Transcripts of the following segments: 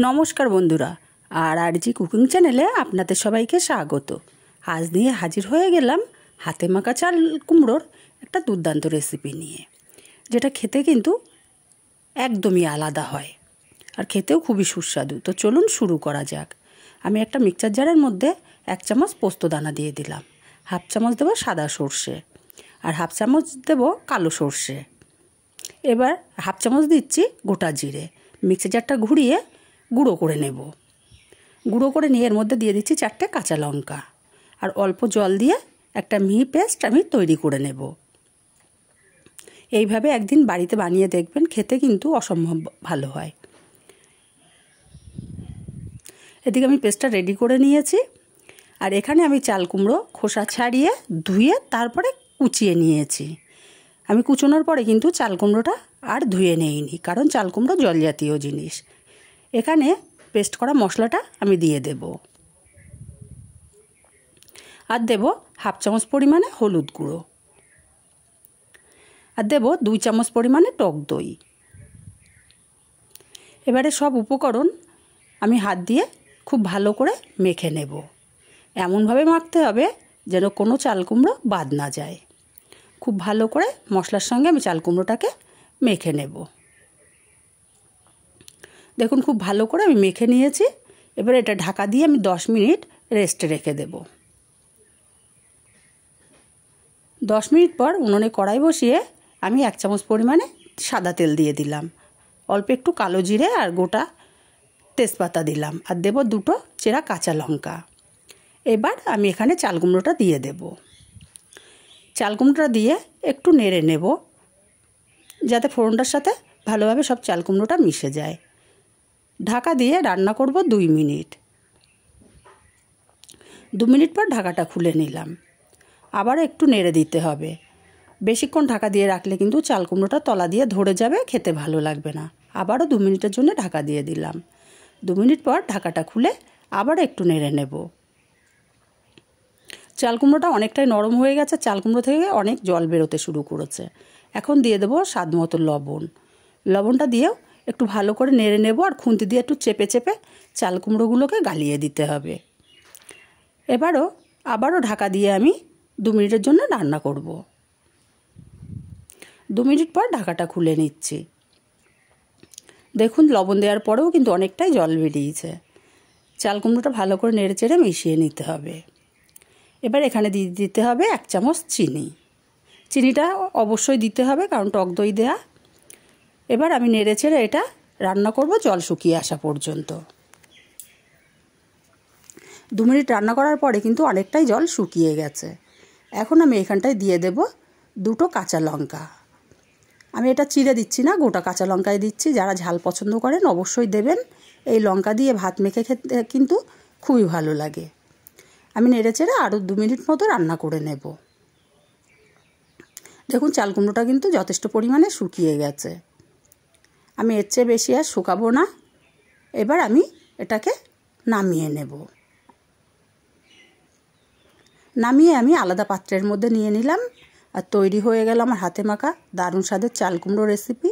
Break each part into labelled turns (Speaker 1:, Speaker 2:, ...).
Speaker 1: নমস্কার বন্ধুরা, আরজি কুকিং চ্যানেলে আপনাদের সবাইকে স্বাগত। আজ নিয়ে হাজির হয়ে গেলাম হাতে মাখা চাল কুমড়োর একটা দুর্দান্ত রেসিপি নিয়ে, যেটা খেতে কিন্তু একদমই আলাদা হয় আর খেতেও খুবই সুস্বাদু। তো চলুন শুরু করা যাক। আমি একটা মিক্সচার জারের মধ্যে 1 চামচ পোস্ত দানা দিয়ে দিলাম, 1/2 চামচ দেবো সাদা সর্ষে আর 1/2 চামচ দেবো কালো সর্ষে। এবার 1/2 চামচ দিচ্ছি গোটা জিরে। মিক্সচার জারটা ঘুরিয়ে গুঁড়ো করে নেব। গুঁড়ো করে নিয়ে এর মধ্যে দিয়ে দিচ্ছি 4টে কাঁচা লঙ্কা আর অল্প জল দিয়ে একটা মিহি পেস্ট আমি তৈরি করে নেব। এইভাবে একদিন বাড়িতে বানিয়ে দেখবেন, খেতে কিন্তু অসম্ভব ভালো হয়। এদিকে আমি পেস্টটা রেডি করে নিয়েছি আর এখানে আমি চাল কুমড়ো খোসা ছাড়িয়ে ধুয়ে তারপরে কুচিয়ে নিয়েছি। আমি কুচোনোর পরে কিন্তু চাল কুমড়োটা আর ধুয়ে নেইনি, কারণ চাল কুমড়ো জল জাতীয় জিনিস। এখানে পেস্ট করা মশলাটা আমি দিয়ে দেব আর দেব 1/2 চামচ পরিমাণে হলুদ গুঁড়ো আর দেব 2 চামচ পরিমাণে টক দই। এবারে সব উপকরণ আমি হাত দিয়ে খুব ভালো করে মেখে নেব। এমনভাবে মাখতে হবে যেন কোনো চাল কুমড়ো বাদ না যায়। খুব ভালো করে মশলার সঙ্গে আমি চাল কুমড়োটাকে মেখে নেব। দেখুন খুব ভালো করে আমি মেখে নিয়েছি। এবার এটা ঢাকা দিয়ে আমি 10 মিনিট রেস্টে রেখে দেব। 10 মিনিট পর উনুনে কড়াই বসিয়ে আমি 1 চামচ পরিমাণে সাদা তেল দিয়ে দিলাম, অল্প একটু কালো জিরে আর গোটা তেজপাতা দিলাম আর দেব 2টো চেরা কাঁচা লঙ্কা। এবার আমি এখানে চাল কুমড়োটা দিয়ে দেব। চাল কুমড়োটা দিয়ে একটু নেড়ে নেব যাতে ফোড়নটার সাথে ভালোভাবে সব চাল কুমড়োটা মিশে যায়। ঢাকা দিয়ে রান্না করব 2 মিনিট। 2 মিনিট পর ঢাকাটা খুলে নিলাম। আবার একটু নেড়ে দিতে হবে। বেশিক্ষণ ঢাকা দিয়ে রাখলে কিন্তু চাল কুমড়োটা তলা দিয়ে ধরে যাবে, খেতে ভালো লাগবে না। আবারও 2 মিনিটের জন্য ঢাকা দিয়ে দিলাম। 2 মিনিট পর ঢাকাটা খুলে আবার একটু নেড়ে নেব। চাল কুমড়োটা অনেকটাই নরম হয়ে গেছে, চাল কুমড়ো থেকে অনেক জল বেরোতে শুরু করেছে। এখন দিয়ে দেবো স্বাদ মতো লবণ। লবণটা দিয়েও একটু ভালো করে নেড়ে নেব আর খুন্তি দিয়ে একটু চেপে চেপে চাল কুমড়োগুলোকে গালিয়ে দিতে হবে। আবারও ঢাকা দিয়ে আমি 2 মিনিটের জন্য রান্না করব। 2 মিনিট পর ঢাকাটা খুলে নিচ্ছি। দেখুন লবণ দেওয়ার পরেও কিন্তু অনেকটাই জল বেরিয়েছে। চাল কুমড়োটা ভালো করে নেড়ে চেড়ে মিশিয়ে নিতে হবে। এবার এখানে দিয়ে দিতে হবে 1 চামচ চিনি। চিনিটা অবশ্যই দিতে হবে কারণ টক দই দেয়া। এবার আমি নেড়ে চেড়ে এটা রান্না করব জল শুকিয়ে আসা পর্যন্ত। 2 মিনিট রান্না করার পরে কিন্তু অনেকটাই জল শুকিয়ে গেছে। এখন আমি এখানটায় দিয়ে দেব 2টো কাঁচা লঙ্কা। আমি এটা চিড়ে দিচ্ছি না, গোটা কাঁচা লঙ্কায় দিচ্ছি। যারা ঝাল পছন্দ করেন অবশ্যই দেবেন। এই লঙ্কা দিয়ে ভাত মেখে খেতে কিন্তু খুবই ভালো লাগে। আমি নেড়ে চেড়ে আরও 2 মিনিট মতো রান্না করে নেব। দেখুন চাল কুমড়োটা কিন্তু যথেষ্ট পরিমাণে শুকিয়ে গেছে। আমি এর চেয়ে বেশি আর শুকাবো না। এবার আমি এটাকে নামিয়ে নেব। নামিয়ে আমি আলাদা পাত্রের মধ্যে নিয়ে নিলাম আর তৈরি হয়ে গেল আমার হাতে মাখা দারুণ স্বাদের চাল কুমড়ো রেসিপি।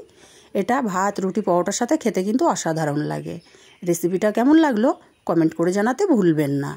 Speaker 1: এটা ভাত, রুটি, পরোটার সাথে খেতে কিন্তু অসাধারণ লাগে। রেসিপিটা কেমন লাগলো কমেন্ট করে জানাতে ভুলবেন না।